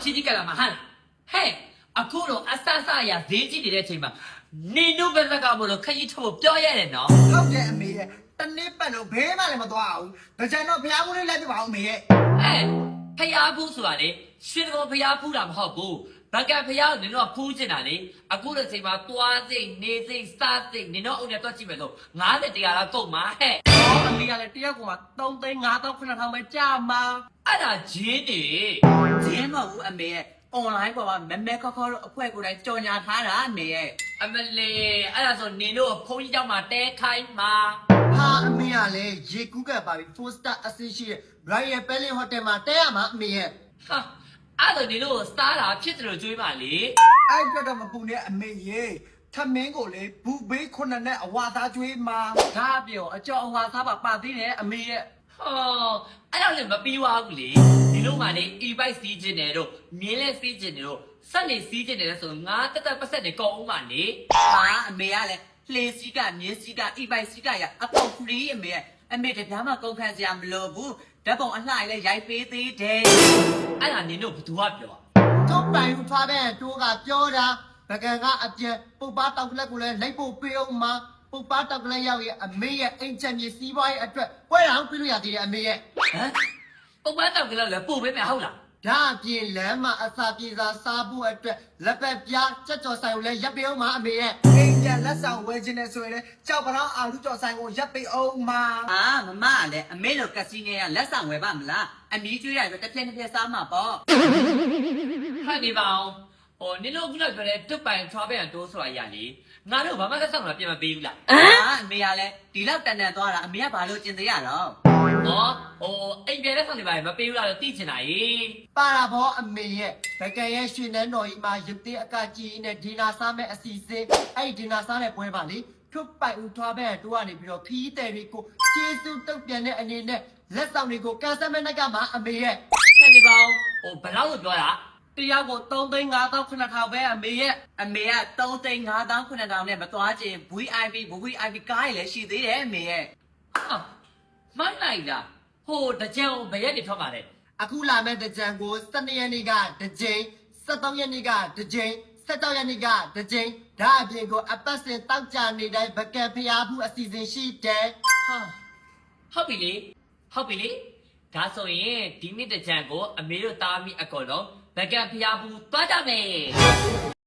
ချီးကြီးကလာမှာဟမ်ဟဲ့အခုတော့အဆဆရဈေးကြီးနေတဲ့အချိန်မှာနေတို့ဘက်ကမလို့ခကြီးထုတ်ပြောရတယ်နော် ဟုတ်တယ်အမေရဲ့တနေ့ပတ်လို့ဘေးမှလည်းမသွားဘူးဒါကြောင့်တော့ဖျားမှုလေးလိုက်ပြပါအောင်အမေရဲ့ ဟဲ့ဖျားဘူးဆိုတာလေရှင်တော်ဖျားဖူးတာမဟုတ်ဘူးဘက်ကဖျားကိုနင်တို့ကဖူးချင်တာလေအခုတဲ့ချိန်မှာသွားစိတ်နေစိတ်စားစိတ်နင်တို့အုံနဲ့တွက်ကြည့်မယ်လို့90တရားလောက်ကုန်မှာဟဲ့ အမေကလည်းတယောက်ကမှ3သိန်း5,900ပဲကြာမှာ အဲ့ဒါဂျင်းနေ ဂျင်းမဟုတ်ဘူးအမေရဲ့ online ပေါ်မှာမဲမဲခေါခေါတို့အဖွဲ့ကိုယ်တိုင်ကြော်ညာထားတာအမေရဲ့ အမလေးအဲ့ဒါဆိုနင်တို့ဘုန်းကြီးเจ้าမှာတဲခိုင်းမှာ ဟာအမေကလည်းရေကူးကပ်ပါပြီ 4 star အဆင့်ရှိတဲ့ Royal Palace Hotel မှာတဲရမှာအမေရဲ့ ဟာအဲ့ဒါနင်တို့စားတာဖြစ်တယ်လို့ကြွေးပါလေ အဲ့အတွက်တော့မပူနဲ့အမေရဲ့ထမင်းကိုလေဘူဘေးခုနှစ်နဲ့အဝါသားကျွေးမှာ ဒါအပြောအကျော်အဝါစားပါသေးတယ်အမေရဲ့ ဟောအဲ့တော့လည်းမပြီးသွားဘူးလေဒီလိုမှလေ e-bike စီးကျင်တယ်တို့မြင်းလဲစီးကျင်တယ်တို့ဆက်နေစီးကျင်တယ်ဆိုငါတက်တက်ပတ်ဆက်နေကုန်အောင်ပါလေ ဟာအမေကလည်းလှေစီးကမြင်းစီးက e-bike စီးကရအကုန် free အမေရဲ့အမေတပြားမှကုန်ခံစရာမလိုဘူးဓာတ်ပုံအလှလည်းရိုက်ပေးသေးတယ် အဲ့ဒါနင်တို့ဘယ်သူကပြော တော့ပိုင်ထွားတဲ့တိုးကပြောတာပကံကအပြက်ပုပ်ပါတောက်ကလက်ကိုလည်းလိုက်ဖို့ပေးအောင်မှာပုပ်ပါတောက်ကလက်ရောက်ရဲ့အမေရဲ့အိမ်ချက်မြေစီးပွားရေးအတွက်ပွဲတော်ပြလို့ရသေးတယ်အမေရဲ့ ဟမ်ပုံမှန်တောက်ကလေးလည်းပို့ပေးမယ်ဟုတ်လား ဒါအပြင်လမ်းမှာအစာပြေစာစားဖို့အတွက်လက်ပတ်ပြားကြက်ကြော်ဆိုင်ကိုလည်းရပ်ပေးအောင်မှာအမေရဲ့အိမ်ပြန်လက်ဆောင်ဝယ်ခြင်းနဲ့ဆိုရင်လည်းကြောက်ပလောင်အာလူကြော်ဆိုင်ကိုရပ်ပေးအောင်မှာ ဟာမမကလည်းအမေလိုကက်စီနိုကလက်ဆောင်ဝယ်ပါမလားအမီးကျွေးရပဲတစ်ပြက်တစ်ပြက်စားမှာပေါ့ ဟဲ့နေပါအောင်ဟိုနင်တို့ခုနကပြောတဲ့တွတ်ပိုင်ထွားပန်တိုးဆိုတာရလေငါတို့ဘာမှသက်ဆောင်တာပြန်မပေးဘူးလား ဟာအမေကလည်းဒီလောက်တန်တန်သွားတာအမေကဘာလို့ကျင်သေးရတော့ ဟောဟိုအိမ်ပြန်တဲ့ဆောင်နေပါရင်မပေးဘူးလားတော့သိချင်တာရေ ပါတာဘောအမေရဲ့ဘကံရဲ့ရွှေနန်းတော်ကြီးမှာရုပ်သေးအကကြီးနဲ့ဒီနာစားမဲ့အစီအစဉ်အဲ့ဒီနာစားတဲ့ပွဲပါလေထွတ်ပိုက်ဦးထွားဘက်တိုးကနေပြီးတော့ခီးတယ်တွေကိုကျေးဇူးတုတ်ပြန်တဲ့အနေနဲ့လက်ဆောင်တွေကိုကန်ဆယ်မဲ့နှက်ကမှာအမေရဲ့ ဟဲ့နေပါအောင်ဟိုဘယ်လောက်လို့ပြောတာ တယောက်ကို3သိန်း5,900ပဲအမေရဲ့အမေက3သိန်း5,900နဲ့မသွားချင် VIP ကားရည်လည်းရှိသေးတယ်အမေရဲ့ ဟာမိုင်းလိုက်လားဟိုတကြံဘယ်ရက်နေထွက်ပါလဲ အခုလာမဲ့တကြံကို12ရက်နေ့ကတကြိမ်13ရက်နေ့ကတကြိမ်16ရက်နေ့ကတကြိမ်ဒါအပြင်ကိုအပတ်စဉ်တောက်ကြနေတိုင်းဘကံဖျားဘူးအစီအစဉ်ရှိတယ် ဟာဟုတ်ပြီလေဟုတ်ပြီလေဒါဆိုရင်ဒီနေ့တကြံကိုအမေတို့တားမိအကောလုံးဘက်ကဖျားဘူးသွားကြမယ်